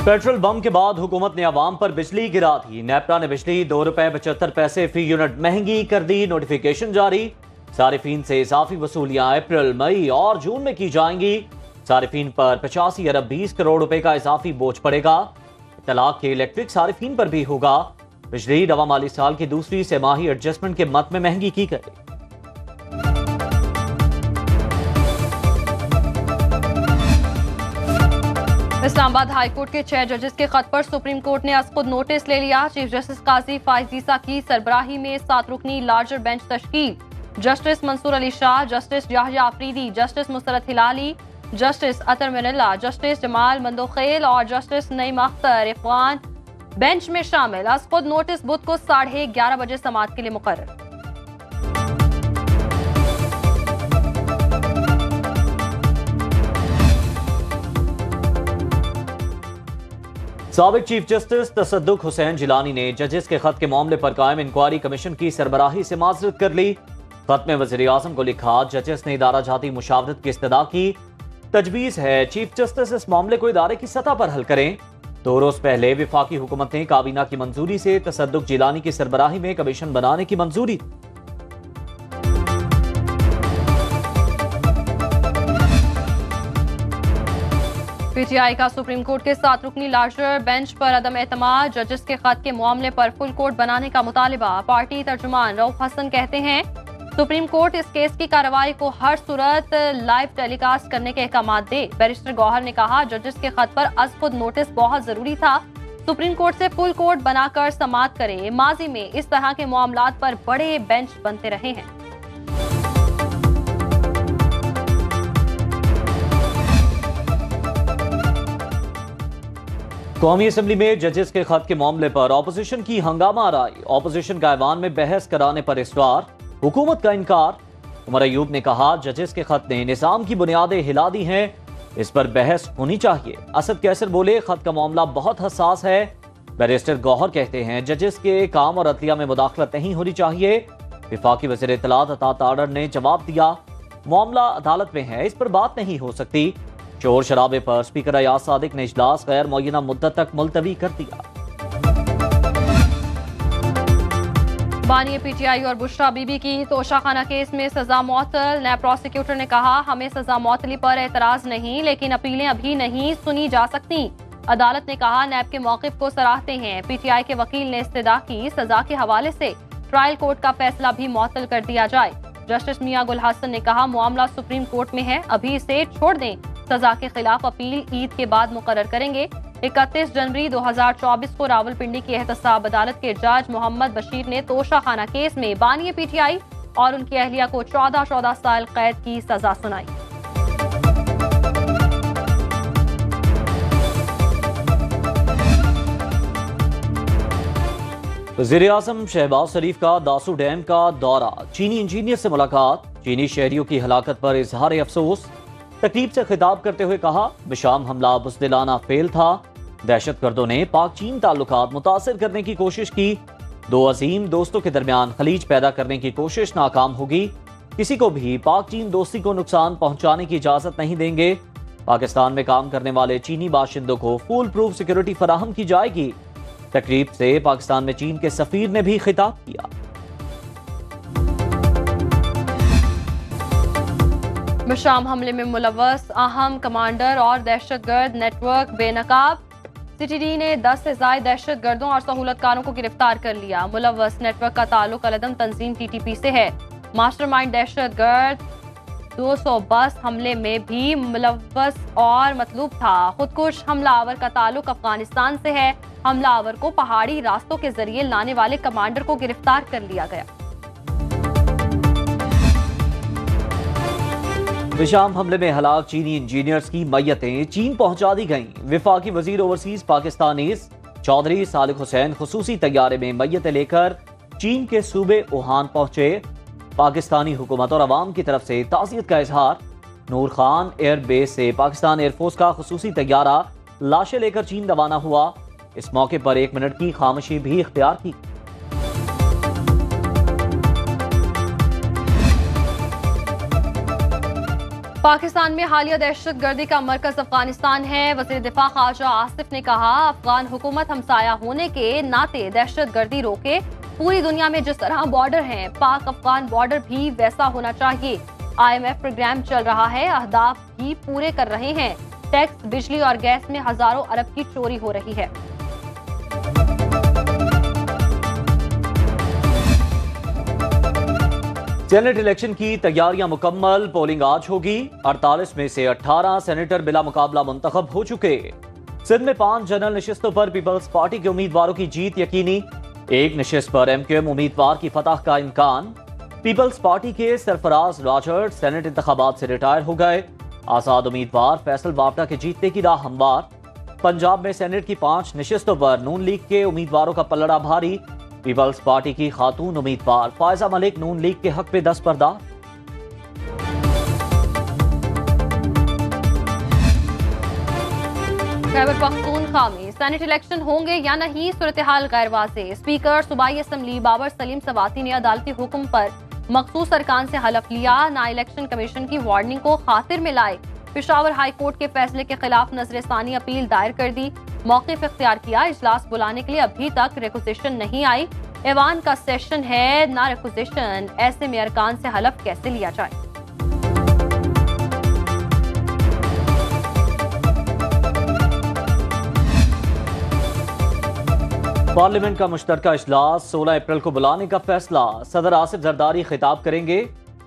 Petrol bomb के बाद हुकूमत ने आवाम पर बिजली गिरा दी। नेपरा ने बिजली ₹2.75 फी यूनिट महंगी कर दी। नोटिफिकेशन जारी। सारिफीन से इजाफी वसूलियां अप्रैल, मई और जून में की जाएंगी। सारिफीन पर 85 अरब 20 करोड़ रुपए का इजाफी बोझ पड़ेगा। तलाक के इलेक्ट्रिक सारिफीन पर भी होगा। बिजली नवा माली साल की दूसरी सेमाही एडजस्टमेंट के मद में महंगी की गई। इस्लामाबाद हाई कोर्ट के 6 जजेस के खत पर सुप्रीम कोर्ट ने आज खुद नोटिस ले लिया। चीफ जस्टिस काजी फाइज ईसा की सरबराही में 7 रुकनी लार्जर बेंच तश्कील। Justice Mansoor Ali Shah, justice Yahya Afridi, justice Musarrat Hilali, justice Athar Minallah, justice Jamal Mandokhail और जस्टिस नईम अख्तर इफ़ान बेंच में शामिल। आज खुद नोटिस बुध को 11:30 बजे समाअत के लिए मुकर्रर। साबिक चीफ जस्टिस तसद्दुक हुसैन जिलानी ने जजेस के खत के मामले पर कायम इंक्वायरी कमीशन की सरबराही से माजरत कर ली। खत में वज़ीर आज़म को लिखा, जजेस ने इदारा जाती मुशावरत की इस्तदा की। तजवीज़ है चीफ जस्टिस इस मामले को इदारे की सतह पर हल करें। 2 रोज पहले विफाकी हुकूमत ने काबीना की मंजूरी से तसद्दुक जिलानी की सरबराही में कमीशन बनाने की मंजूरी। पीटीआई का सुप्रीम कोर्ट के 7 रुकनी लार्जर बेंच पर अदम एतमाद। जजेस के खत के मामले पर फुल कोर्ट बनाने का मुतालिबा। पार्टी तर्जुमान रऊफ हसन कहते हैं सुप्रीम कोर्ट इस केस की कार्रवाई को हर सूरत लाइव टेलीकास्ट करने के अहकाम दे। बैरिस्टर गौहर ने कहा, जजेस के खत पर अज खुद नोटिस बहुत जरूरी था। सुप्रीम कोर्ट से फुल कोर्ट बनाकर समाअत करें। माजी में इस तरह के मामलात पर बड़े बेंच बनते रहे हैं। कौमी असम्बली में जजेस के खत के मामले पर ऑपोजिशन की हंगामा आराई। ऑपोजिशन का ऐवान में बहस कराने पर इसरार, हुकूमत का इनकार। उमर अयूब ने कहा, जजेस के खत ने निजाम की बुनियादें हिला दी हैं, इस पर बहस होनी चाहिए। असद कैसर बोले, खत का मामला बहुत हसास है। बैरिस्टर गौहर कहते हैं, जजेस के काम और अदलिया में मुदाखलत नहीं होनी चाहिए। विफाकी वज़ीर इत्तलात अता ताडर ने जवाब दिया, मामला अदालत में है, इस पर बात नहीं हो सकती। शोर शराबे पर स्पीकर अयाज सादिक ने इजलास गैर मुअय्यना मुद्दत तक मुलतवी कर दिया। बानी पीटीआई और बुशरा बीबी की तोशाखाना केस में सजा मुअत्तल। नैब प्रोसिक्यूटर ने कहा, हमें सजा मुअत्तली पर एतराज नहीं, लेकिन अपीलें अभी नहीं सुनी जा सकती। अदालत ने कहा, नैब के मौक़िफ़ को सराहते हैं। पीटीआई के वकील ने इस्तदा की, सजा के हवाले से ट्रायल कोर्ट का फैसला भी मुअत्तल कर दिया जाए। जस्टिस मियां गुल हसन ने कहा, मामला सुप्रीम कोर्ट में है, अभी इसे छोड़ दें। सजा के खिलाफ अपील ईद के बाद मुकर्रर करेंगे। 31 जनवरी 2024 को रावलपिंडी की एहतसाब अदालत के जज मोहम्मद बशीर ने तोशाखाना केस में बानी पीटीआई और उनकी अहलिया को 14 साल कैद की सजा सुनाई। वज़ीर आज़म शहबाज शरीफ का दासू डैम का दौरा। चीनी इंजीनियर से मुलाकात। चीनी शहरियों की हलाकत पर इजहार अफसोस। तकरीब से खिताब करते हुए कहा, बिशाम हमला बुज़दिलाना फेल था। दहशतगर्दों ने पाक चीन ताल्लुकात मुतासिर करने की कोशिश की। 2 अजीम दोस्तों के दरमियान खलीज पैदा करने की कोशिश नाकाम होगी। किसी को भी पाक चीन दोस्ती को नुकसान पहुंचाने की इजाजत नहीं देंगे। पाकिस्तान में काम करने वाले चीनी बाशिंदों को फुल प्रूफ सिक्योरिटी फराहम की जाएगी। तकरीब से पाकिस्तान में चीन के सफीर ने भी खिताब किया। बिशाम हमले में मुलव्वस अहम कमांडर और दहशतगर्द नेटवर्क बेनकाब। सीटीडी ने 10 से ज्यादा दहशतगर्दों और सहूलतकारों को गिरफ्तार कर लिया। मुलव्वस नेटवर्क का ताल्लुक अलदम तंजीम टीटीपी से है। मास्टरमाइंड दहशतगर्द 200 बस हमले में भी मुलव्वस और मतलूब था। खुदकुश हमलावर का ताल्लुक अफगानिस्तान से है। हमलावर को पहाड़ी रास्तों के जरिए लाने वाले कमांडर को गिरफ्तार कर लिया गया। बिशाम हमले में हलाक चीनी इंजीनियर्स की मैयतें चीन पहुंचा दी गईं। विफाकी वजीर ओवरसीज पाकिस्तानीज चौधरी सालिक हुसैन खुसूसी तैयारे में मैयतें लेकर चीन के सूबे वुहान पहुंचे। पाकिस्तानी हुकूमत और अवाम की तरफ से ताज़ियत का इजहार। नूर खान एयरबेस से पाकिस्तान एयरफोर्स का खुसूसी तैयारा लाशें लेकर चीन रवाना हुआ। इस मौके पर 1 मिनट की खामोशी भी इख्तियार की। पाकिस्तान में हालिया दहशतगर्दी का मरकज अफगानिस्तान है। वज़ीर दिफा ख्वाजा आसिफ ने कहा, अफगान हुकूमत हमसाया होने के नाते दहशतगर्दी रोके। पूरी दुनिया में जिस तरह बॉर्डर हैं, पाक अफगान बॉर्डर भी वैसा होना चाहिए। IMF प्रोग्राम चल रहा है, अहदाफ भी पूरे कर रहे हैं। टैक्स, बिजली और गैस में हजारों अरब की चोरी हो रही है। सेनेट इलेक्शन की तैयारियां मुकम्मल, पोलिंग आज होगी। 48 में से 18 सेनेटर बिला मुकाबला मुंतखब हो चुके। सिंध में 5 जनरल नशिस्तों पर पीपल्स पार्टी के उम्मीदवारों की जीत यकीनी। एक नशिस्त पर MQM उम्मीदवार की फतह का इम्कान। पीपल्स पार्टी के सरफराज राजर सेनेट इंतखाबात से रिटायर हो गए। आजाद उम्मीदवार फैसल वापटा के जीतने की राह हमवार। पंजाब में सेनेट की 5 नशिस्तों पर नून लीग के उम्मीदवारों का पलड़ा भारी। पीपल्स पार्टी की खातून उम्मीदवार फायजा मलिक नून लीग के हक पे दस्तबरदार। खैबर पख्तूनख्वा में सेनेट इलेक्शन होंगे या नहीं, सूरत हाल गैर वाज़ेह। स्पीकर सूबाई असम्बली बाबर सलीम सवाती ने अदालती हुक्म पर मखसूस अरकान से हलफ लिया। ना इलेक्शन कमीशन की वार्निंग को खातिर में लाए। पेशावर हाई कोर्ट के फैसले के खिलाफ नजरसानी अपील दायर कर दी। मौक़िफ़ इख्तियार किया। इजलास बुलाने के लिए अभी तक रिक्वेजिशन नहीं आई। ऐवान का सेशन है, ना रिक्वेजिशन। ऐसे में अरकान से हलफ कैसे लिया जाए। पार्लियामेंट का मुश्तरका इजलास 16 अप्रैल को बुलाने का फैसला। सदर आसिफ जरदारी खिताब करेंगे।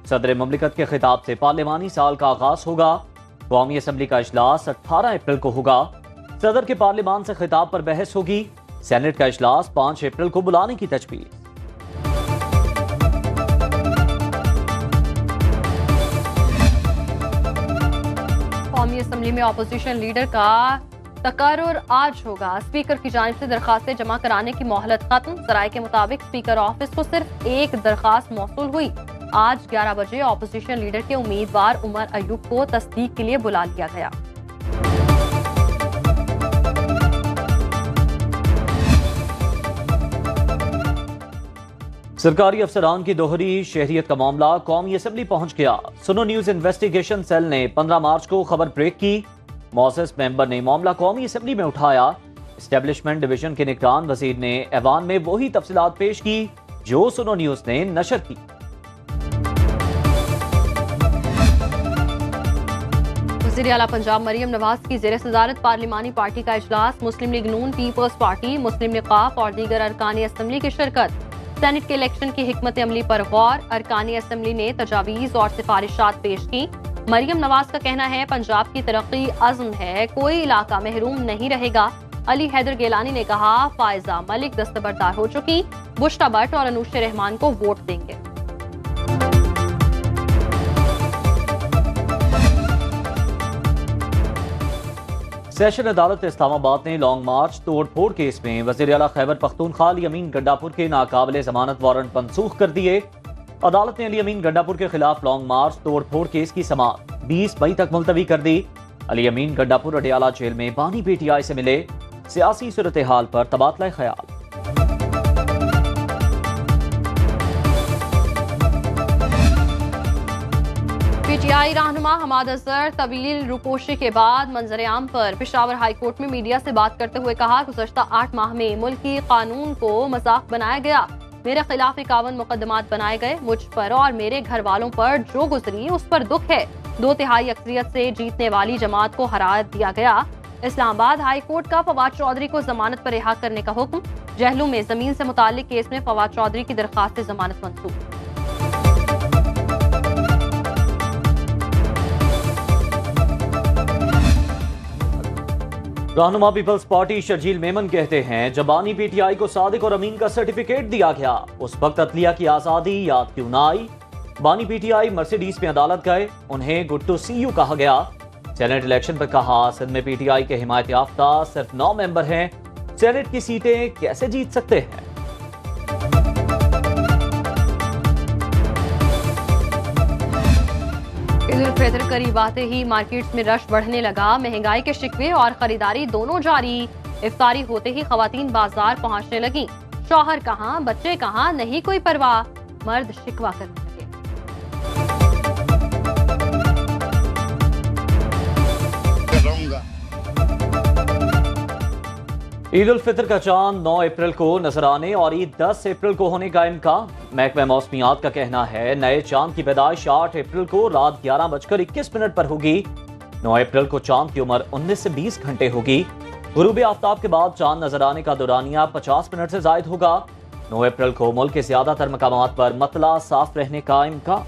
सदर ममलिकत के खिताब से पार्लियामानी साल का आगाज होगा। कौमी असम्बली का इजलास 18 अप्रैल को होगा। सदर के पार्लियामान से खिताब पर बहस होगी। सेनेट का इजलास 5 अप्रैल को बुलाने की तजवीज़। कौमी असम्बली में अपोजिशन लीडर का तकर्रुर आज होगा। स्पीकर की जानिब से दरखास्तें जमा कराने की मोहलत खत्म। जराये के मुताबिक स्पीकर ऑफिस को सिर्फ एक दरखास्त मौसूल हुई। आज 11 बजे अपोजिशन लीडर के उम्मीदवार उमर अयूब को तस्दीक के लिए बुला लिया गया। सरकारी अफसरान की दोहरी शहरियत का मामला कौमी असम्बली पहुंच गया। सुनो न्यूज इन्वेस्टिगेशन सेल ने 15 मार्च को खबर ब्रेक की। मौसस मेंबर ने मामला कौमी असम्बली में उठाया। एस्टेब्लिशमेंट डिवीजन के निगरान वजीर ने ऐवान में वही तफसीलात पेश की जो सुनो न्यूज ने नशर की। वज़ीर आला पंजाब मरियम नवाज की ज़ेर सदारत पार्लिमानी पार्टी का इजलास। मुस्लिम लीग नून, पीपल्स पार्टी, मुस्लिम निकाफ और दीगर अरकानी असम्बली की शिरकत। सेनेट के इलेक्शन की हिकमत अमली पर गौर। अरकानी असम्बली ने तजावीज़ और सिफारिशात पेश की। मरियम नवाज का कहना है, पंजाब की तरक्की अज़्म है, कोई इलाका महरूम नहीं रहेगा। अली हैदर गेलानी ने कहा, फायजा मलिक दस्तबरदार हो चुकी, बुश्रा भट्ट और अनूश रहमान को वोट देंगे। सेशन अदालत इस्लामाबाद ने लॉन्ग मार्च तोड़ फोड़ केस में वज़ीर आला खैबर पख्तूनख्वा अली अमीन गंडापुर के नाकाबिले जमानत वारंट मनसूख कर दिए। अदालत ने अली अमीन गंडापुर के खिलाफ लॉन्ग मार्च तोड़ फोड़ केस की समाअत 20 मई तक मुलतवी कर दी। अली अमीन गंडापुर अडियाला जेल में बानी PTI से मिले। सियासी सूरत हाल पर तबादला ख्याल। PTI रहनुमा हमाद अजहर तवील रुपोशी के बाद मंजर आम पर पेशावर हाई कोर्ट में मीडिया से बात करते हुए कहा, गुज़श्ता 8 माह में मुल्की कानून को मजाक बनाया गया। मेरे खिलाफ 51 मुकदमात बनाए गए। मुझ पर और मेरे घर वालों पर जो गुजरी उस पर दुख है। 2/3 अक्सरियत से जीतने वाली जमात को हरा दिया गया। इस्लामाबाद हाई कोर्ट का फवाद चौधरी को जमानत पर रिहा करने का हुक्म। जहलू में जमीन से मुताल्लिक केस में फवाद चौधरी की दरखास्त से जमानत मंसूख। रहनुमा पीपल्स पार्टी शर्जील मेमन कहते हैं, जब बानी PTI को सादिक और अमीन का सर्टिफिकेट दिया गया उस वक्त अदलिया की आजादी याद क्यों ना आई। बानी PTI मर्सिडीज में अदालत गए, उन्हें गुड टू सी यू कहा गया। सेनेट इलेक्शन पर कहा, सिंध में PTI के हिमायत याफ्ता सिर्फ 9 मेंबर हैं, सेनेट की सीटें कैसे जीत सकते हैं। ईद उल फितर करीब आते ही मार्केट्स में रश बढ़ने लगा। महंगाई के शिकवे और खरीदारी दोनों जारी। इफ्तारी होते ही खवातीन बाजार पहुंचने लगी। शौहर कहाँ, बच्चे कहाँ, नहीं कोई परवाह। मर्द शिकवा करने लगे। ईद उल फितर का चांद 9 अप्रैल को नजर आने और ईद 10 अप्रैल को होने का इम्कान। महकमा मौसमियात का कहना है नए चांद की पैदाइश 8 अप्रैल को रात 11:21 पर होगी। 9 अप्रैल को चांद की उम्र 19 से 20 घंटे होगी। गुरूब आफ्ताब के बाद चांद नजर आने का दौरानिया 50 मिनट से जायद होगा। 9 अप्रैल को मुल्क के ज्यादातर मकामात पर मतला साफ रहने का इम्कान।